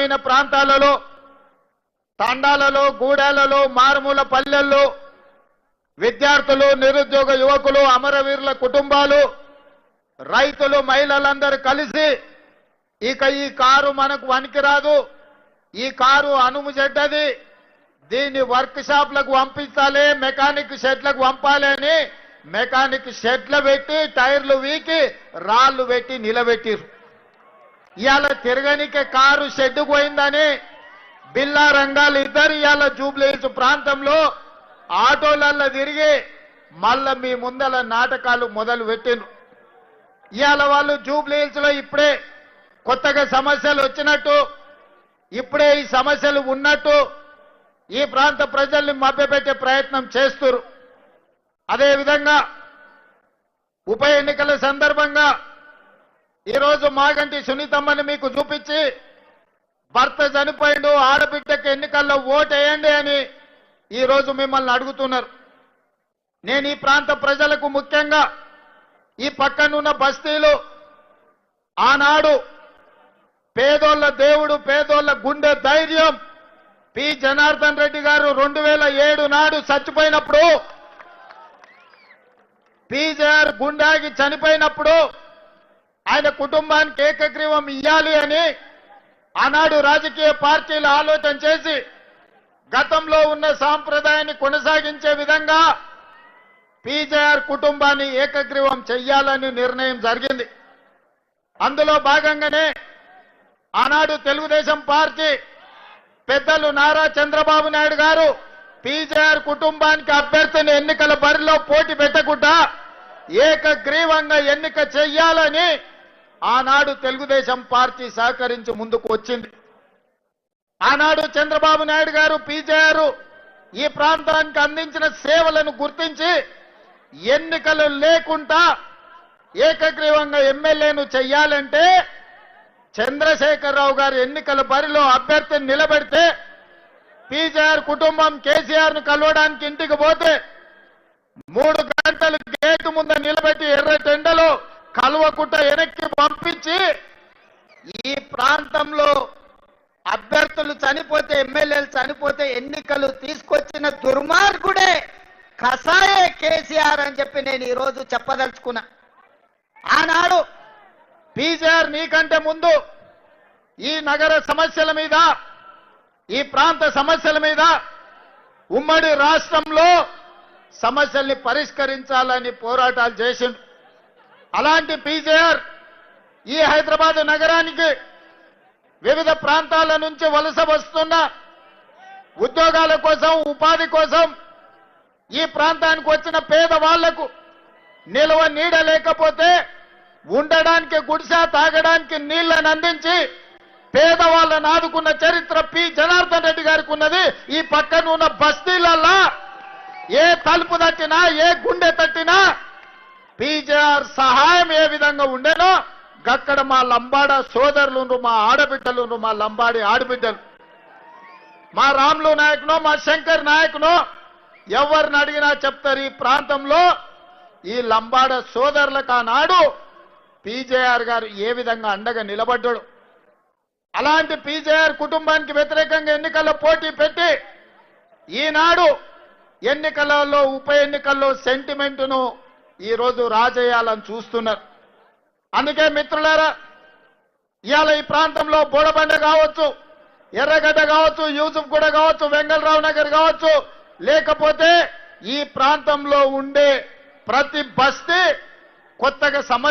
గ్రామీణ ప్రాంతాలలో, తండాలలో, గూడాలలో, మారుమూల పల్లెల్లో విద్యార్థులు, నిరుద్యోగ యువకులు, అమరవీరుల కుటుంబాలు, రైతులు, మహిళలందరూ కలిసి ఇక ఈ కారు మనకు పనికిరాదు, ఈ కారు అనుము చెడ్డది, దీన్ని వర్క్ షాప్లకు పంపించాలి, మెకానిక్ షెడ్లకు పంపాలి అని మెకానిక్ షెడ్లు పెట్టి టైర్లు వీకి రాళ్లు పెట్టి నిలబెట్టిరు. ఇవాళ తిరగనికే కారు షెడ్ పోయిందని బిల్లా రంగాలు ఇద్దరు ఇవాళ జూబ్లీహిల్స్ ప్రాంతంలో ఆటోలల్లో తిరిగి మళ్ళా మీ ముందల నాటకాలు మొదలు పెట్టిండ్రు. ఇవాళ వాళ్ళు జూబ్లీహిల్స్ లో ఇప్పుడే కొత్తగా సమస్యలు వచ్చినట్టు, ఇప్పుడే ఈ సమస్యలు ఉన్నట్టు ఈ ప్రాంత ప్రజల్ని మభ్యపెట్టే ప్రయత్నం చేస్తున్నారు. అదేవిధంగా ఉప ఎన్నికల సందర్భంగా ఈరోజు మాగంటి సునీతమ్మని మీకు చూపించి భర్త చనిపోయిండు, ఆడబిడ్డకి ఎన్నికల్లో ఓటేయండి అని ఈరోజు మిమ్మల్ని అడుగుతున్నారు. నేను ఈ ప్రాంత ప్రజలకు, ముఖ్యంగా ఈ పక్కనున్న బస్తీలు, ఆనాడు పేదోళ్ల దేవుడు, పేదోళ్ల గుండె ధైర్యం పి జనార్దన్ రెడ్డి గారు 2007 నాడు చచ్చిపోయినప్పుడు, పీజేఆర్ గుండాగి చనిపోయినప్పుడు ఆయన కుటుంబానికి ఏకగ్రీవం ఇయ్యాలి అని ఆనాడు రాజకీయ పార్టీలు ఆలోచన చేసి గతంలో ఉన్న సాంప్రదాయాన్ని కొనసాగించే విధంగా పీజేఆర్ కుటుంబాన్ని ఏకగ్రీవం చెయ్యాలని నిర్ణయం జరిగింది. అందులో భాగంగానే ఆనాడు తెలుగుదేశం పార్టీ పెద్దలు నారా చంద్రబాబు నాయుడు గారు పీజేఆర్ కుటుంబానికి అభ్యర్థిని ఎన్నికల బరిలో పోటీ పెట్టకుండా ఏకగ్రీవంగా ఎన్నిక చెయ్యాలని ఆనాడు తెలుగుదేశం పార్టీ సహకరించి ముందుకు వచ్చింది. ఆనాడు చంద్రబాబు నాయుడు గారు పీజేఆర్ ఈ ప్రాంతానికి అందించిన సేవలను గుర్తించి ఎన్నికలు లేకుండా ఏకగ్రీవంగా ఎమ్మెల్యేను చెయ్యాలంటే చంద్రశేఖరరావు గారు ఎన్నికల బరిలో అభ్యర్థిని నిలబెడితే పీజేఆర్ కుటుంబం కేసీఆర్ ను కలవడానికి ఇంటికి పోతే 3 గంటలు గేటు ముందు నిలబెట్టి ఎర్ర టెండలో కలవకుండా వెనక్కి పంపించి ఈ ప్రాంతంలో అభ్యర్థులు చనిపోతే, ఎమ్మెల్యేలు చనిపోతే ఎన్నికలు తీసుకొచ్చిన దుర్మార్గుడే కసాయే కేసీఆర్ అని చెప్పి నేను ఈరోజు చెప్పదలుచుకున్నా. ఆనాడు పీజేఆర్ నీకంటే ముందు ఈ నగర సమస్యల మీద, ఈ ప్రాంత సమస్యల మీద, ఉమ్మడి రాష్ట్రంలో సమస్యల్ని పరిష్కరించాలని పోరాటాలు చేసిండు. అలాంటి పీజేఆర్ ఈ హైదరాబాద్ నగరానికి వివిధ ప్రాంతాల నుంచి వలస వస్తున్న ఉద్యోగాల కోసం, ఉపాధి కోసం ఈ ప్రాంతానికి వచ్చిన పేదవాళ్లకు నిల్వ నీడ లేకపోతే ఉండడానికి గుడిసె, తాగడానికి నీళ్లను అందించి పేదవాళ్ళను ఆదుకున్న చరిత్ర పి జనార్దన్ రెడ్డి గారికి ఉన్నది. ఈ పక్కన ఉన్న బస్తీలల్లా ఏ తలుపు తట్టినా, ఏ గుండె తట్టినా పీజేఆర్ సహాయం ఏ విధంగా ఉండేనో గక్కడ మా లంబాడ సోదరులు, మా ఆడబిడ్డలు, మా లంబాడి ఆడబిడ్డలు, మా రాములు నాయకునో, మా శంకర్ నాయకునో ఎవరిని అడిగినా చెప్తారు. ఈ ప్రాంతంలో ఈ లంబాడ సోదరులకు ఆనాడు పీజేఆర్ గారు ఏ విధంగా అండగా నిలబడ్డాడు. అలాంటి పీజేఆర్ కుటుంబానికి వ్యతిరేకంగా ఎన్నికల్లో పోటీ పెట్టి ఈనాడు ఎన్నికలలో, ఉప ఎన్నికల్లో సెంటిమెంటును ఈరోజు రాజేయాలని చూస్తున్నారు. అందుకే మిత్రులారా, ఇవాళ ఈ ప్రాంతంలో బోడబండ కావచ్చు, ఎర్రగడ్డ కావచ్చు, యూసుఫ్ గూడ కావచ్చు, వెంగళరావు నగర్ కావచ్చు, లేకపోతే ఈ ప్రాంతంలో ఉండే ప్రతి బస్తీ కొత్తగా